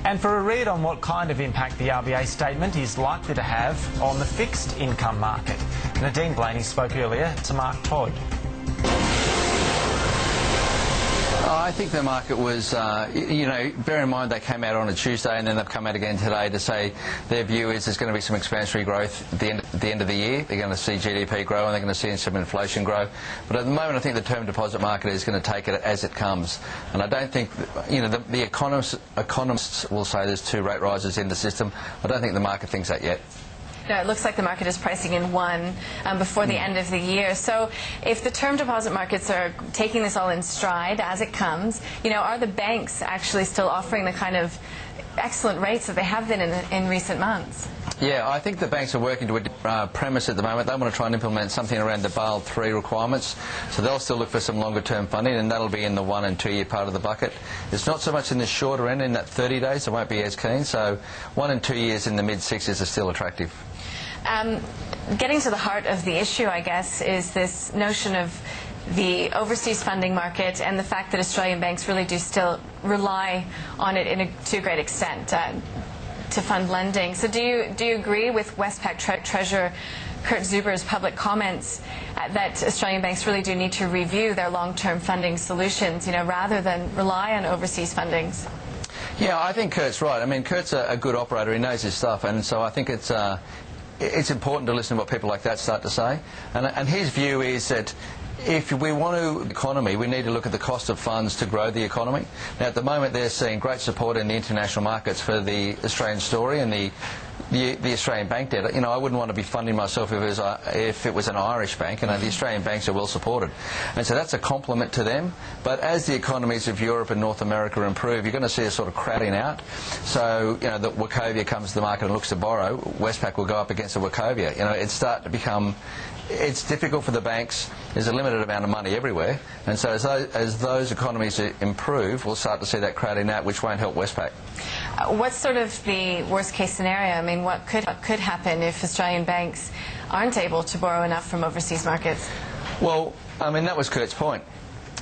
And for a read on what kind of impact the RBA statement is likely to have on the fixed income market, Nadine Blaney spoke earlier to Mark Todd. I think the market was, bear in mind they came out on a Tuesday and then they've come out again today to say their view is there's going to be some expansionary growth at the end of the year. They're going to see GDP grow and they're going to see some inflation grow. But at the moment I think the term deposit market is going to take it as it comes. And I don't think, the economists will say there's 2 rate rises in the system. I don't think the market thinks that yet. No, it looks like the market is pricing in 1 before the end of the year. So if the term deposit markets are taking this all in stride as it comes, are the banks actually still offering the kind of excellent rates that they have been in recent months? Yeah, I think the banks are working to a premise at the moment. They want to try and implement something around the Basel III requirements. So they'll still look for some longer term funding, and that'll be in the 1 and 2 year part of the bucket. It's not so much in the shorter end, in that 30 days, they won't be as keen. So 1 and 2 years in the mid-6s are still attractive. Getting to the heart of the issue, I guess, is this notion of the overseas funding market and the fact that Australian banks really do still rely on it to a great extent to fund lending. So do you agree with Westpac Treasurer Kurt Zuber's public comments that Australian banks really do need to review their long-term funding solutions, rather than rely on overseas fundings? Yeah, I think Kurt's right. I mean, Kurt's a good operator. He knows his stuff, and so I think it's important to listen to what people like that start to say. And his view is that if we want to economy, we need to look at the cost of funds to grow the economy. Now, at the moment, they're seeing great support in the international markets for the Australian story and the Australian bank debt. I wouldn't want to be funding myself if it was an Irish bank. The Australian banks are well supported, and so that's a compliment to them. But as the economies of Europe and North America improve, you're going to see a sort of crowding out. So that Wachovia comes to the market and looks to borrow, Westpac will go up against a Wachovia. It's starting to become. It's difficult for the banks. There's a limited amount of money everywhere, and so as those economies improve, we'll start to see that crowding out, which won't help Westpac. What's sort of the worst-case scenario? I mean, what could happen if Australian banks aren't able to borrow enough from overseas markets? Well, that was Kurt's point.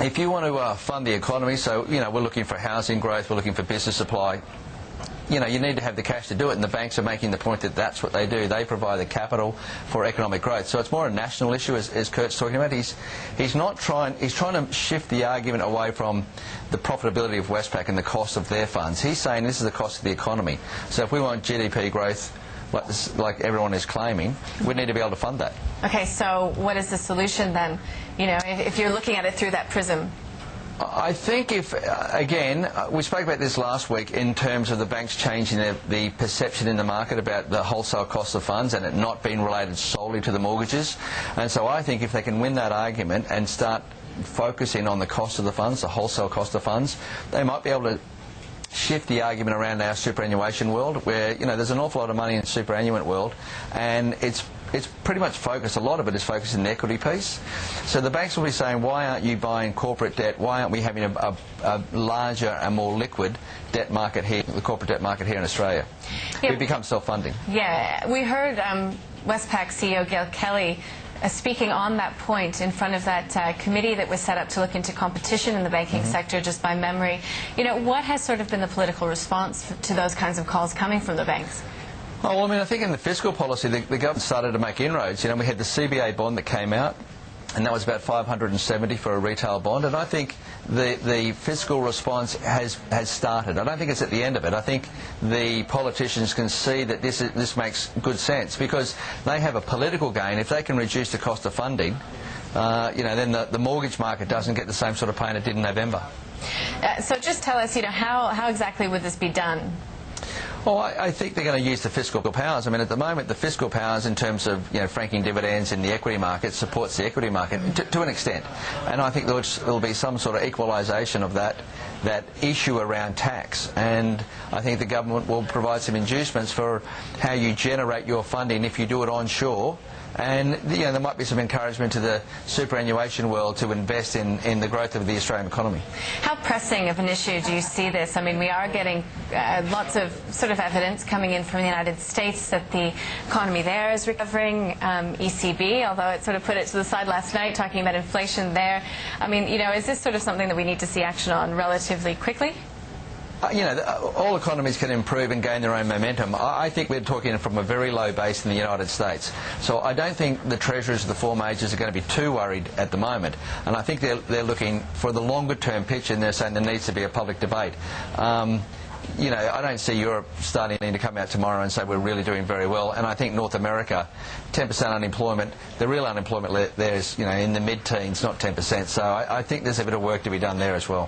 If you want to fund the economy, so we're looking for housing growth, we're looking for business supply. You need to have the cash to do it, and the banks are making the point that that's what they do. They provide the capital for economic growth. So it's more a national issue, as Kurt's talking about. He's trying to shift the argument away from the profitability of Westpac and the cost of their funds. He's saying this is the cost of the economy. So if we want GDP growth, like everyone is claiming, we need to be able to fund that. Okay, so what is the solution then? If you're looking at it through that prism. I think we spoke about this last week in terms of the banks changing the perception in the market about the wholesale cost of funds and it not being related solely to the mortgages. And so I think if they can win that argument and start focusing on the cost of the funds, the wholesale cost of funds, they might be able to shift the argument around our superannuation world, where there's an awful lot of money in the superannuation world, and it's pretty much focused, a lot of it is focused in the equity piece. So the banks will be saying, why aren't you buying corporate debt? Why aren't we having a larger and more liquid debt market here, the corporate debt market here in Australia? Yeah. We've become self-funding. Yeah, we heard Westpac CEO Gail Kelly speaking on that point in front of that committee that was set up to look into competition in the banking sector, just by memory. What has sort of been the political response to those kinds of calls coming from the banks? Oh, well, I think in the fiscal policy, the government started to make inroads. We had the CBA bond that came out, and that was about $570 for a retail bond. And I think the fiscal response has started. I don't think it's at the end of it. I think the politicians can see that this makes good sense, because they have a political gain. If they can reduce the cost of funding, then the mortgage market doesn't get the same sort of pain it did in November. So just tell us, how exactly would this be done? Well, I think they're going to use the fiscal powers. At the moment, the fiscal powers in terms of franking dividends in the equity market supports the equity market to an extent. And I think there'll be some sort of equalisation of that issue around tax. And I think the government will provide some inducements for how you generate your funding if you do it onshore. And there might be some encouragement to the superannuation world to invest in the growth of the Australian economy. How pressing of an issue do you see this? We are getting lots of sort of evidence coming in from the United States that the economy there is recovering. ECB, although it sort of put it to the side last night, talking about inflation there. Is this sort of something that we need to see action on relatively quickly? You know, all economies can improve and gain their own momentum. I think we're talking from a very low base in the United States. So I don't think the treasurers of the four majors are going to be too worried at the moment. And I think they're looking for the longer term picture, and they're saying there needs to be a public debate. You know, I don't see Europe starting to come out tomorrow and say we're really doing very well. And I think North America, 10% unemployment, the real unemployment there is, you know, in the mid-teens, not 10%. So I think there's a bit of work to be done there as well.